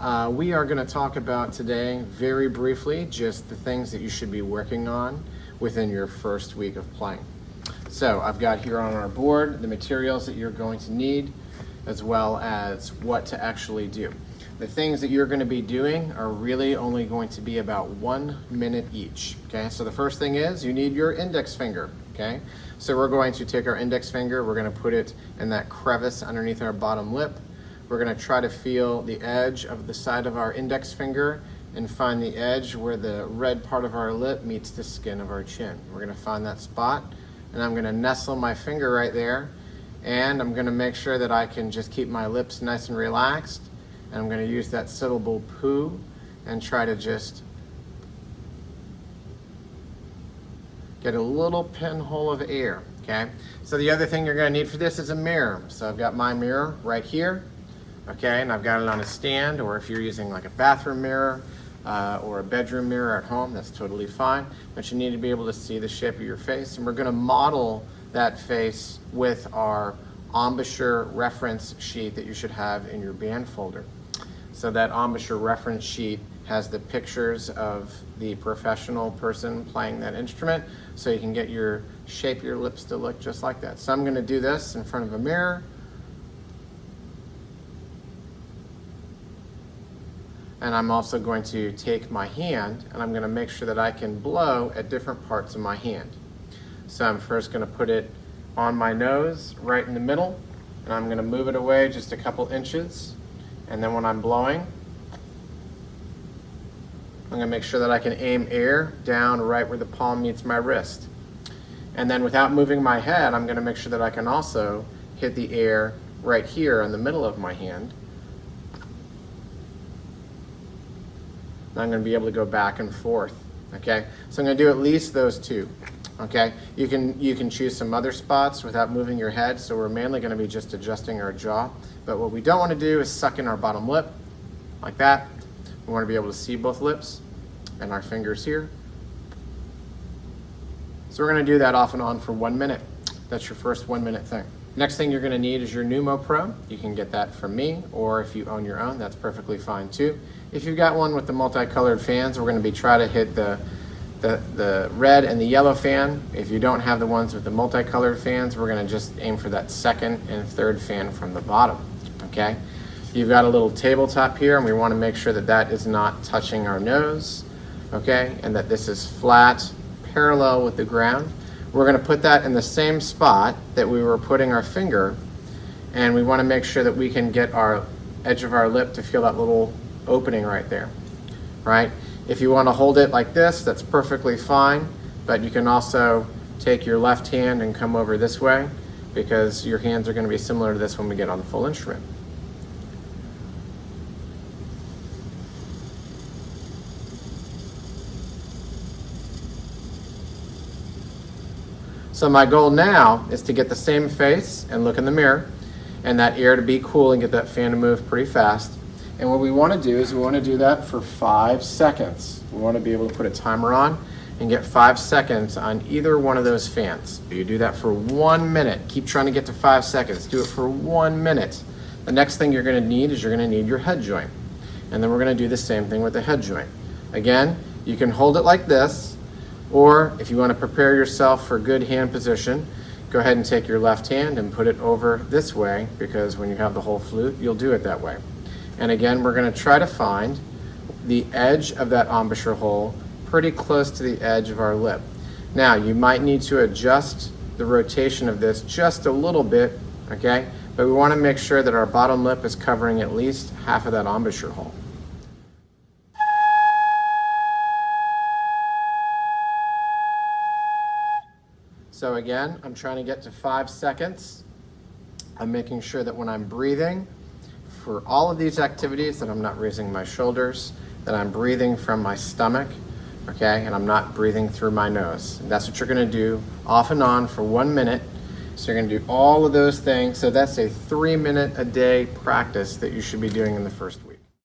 We are going to talk about today, very briefly, just the things that you should be working on within your first week of playing. So I've got here on our board the materials that you're going to need, as well as what to actually do. The things that you're going to be doing are really only going to be about 1 minute each. Okay, so the first thing is you need your index finger. Okay, so we're going to take our index finger, we're going to put it in that crevice underneath our bottom lip. We're going to try to feel the edge of the side of our index finger and find the edge where the red part of our lip meets the skin of our chin. We're going to find that spot, and I'm going to nestle my finger right there, and I'm going to make sure that I can just keep my lips nice and relaxed, and I'm going to use that syllable poo and try to just get a little pinhole of air. Okay, so the other thing you're going to need for this is a mirror. So I've got my mirror right here. Okay, and I've got it on a stand, or if you're using like a bathroom mirror or a bedroom mirror at home, that's totally fine. But you need to be able to see the shape of your face, and we're going to model that face with our embouchure reference sheet that you should have in your band folder. So that embouchure reference sheet has the pictures of the professional person playing that instrument, so you can get your shape of your lips to look just like that. So I'm going to do this in front of a mirror. And I'm also going to take my hand and I'm going to make sure that I can blow at different parts of my hand. So I'm first going to put it on my nose right in the middle, and I'm going to move it away just a couple inches. And then when I'm blowing, I'm going to make sure that I can aim air down right where the palm meets my wrist. And then without moving my head, I'm going to make sure that I can also hit the air right here in the middle of my hand. I'm going to be able to go back and forth. Okay, so I'm going to do at least those two. Okay, you can choose some other spots without moving your head, so we're mainly going to be just adjusting our jaw. But what we don't want to do is suck in our bottom lip like that. We want to be able to see both lips and our fingers here. So we're going to do that off and on for 1 minute. That's your first 1 minute thing. Next thing you're going to need is your Numo Pro. You can get that from me, or if you own your own, that's perfectly fine too. If you've got one with the multicolored fans, we're going to be trying to hit the red and the yellow fan. If you don't have the ones with the multicolored fans, we're going to just aim for that second and third fan from the bottom. Okay, you've got a little tabletop here, and we want to make sure that that is not touching our nose. Okay, and that this is flat, parallel with the ground. We're going to put that in the same spot that we were putting our finger, and we want to make sure that we can get our edge of our lip to feel that little opening right there, right? If you want to hold it like this, that's perfectly fine, but you can also take your left hand and come over this way, because your hands are going to be similar to this when we get on the full instrument. So my goal now is to get the same face and look in the mirror, and that air to be cool and get that fan to move pretty fast. And what we want to do is we want to do that for 5 seconds. We want to be able to put a timer on and get 5 seconds on either one of those fans. You do that for 1 minute. Keep trying to get to 5 seconds. Do it for 1 minute. The next thing you're going to need is you're going to need your head joint. And then we're going to do the same thing with the head joint. Again, you can hold it like this, or if you want to prepare yourself for good hand position, go ahead and take your left hand and put it over this way, because when you have the whole flute, you'll do it that way. And again, we're going to try to find the edge of that embouchure hole pretty close to the edge of our lip. Now, you might need to adjust the rotation of this just a little bit, okay? But we want to make sure that our bottom lip is covering at least half of that embouchure hole. So again, I'm trying to get to 5 seconds. I'm making sure that when I'm breathing, for all of these activities, that I'm not raising my shoulders, that I'm breathing from my stomach, okay, and I'm not breathing through my nose. And that's what you're going to do off and on for 1 minute. So you're going to do all of those things. So that's a 3 minute a day practice that you should be doing in the first week.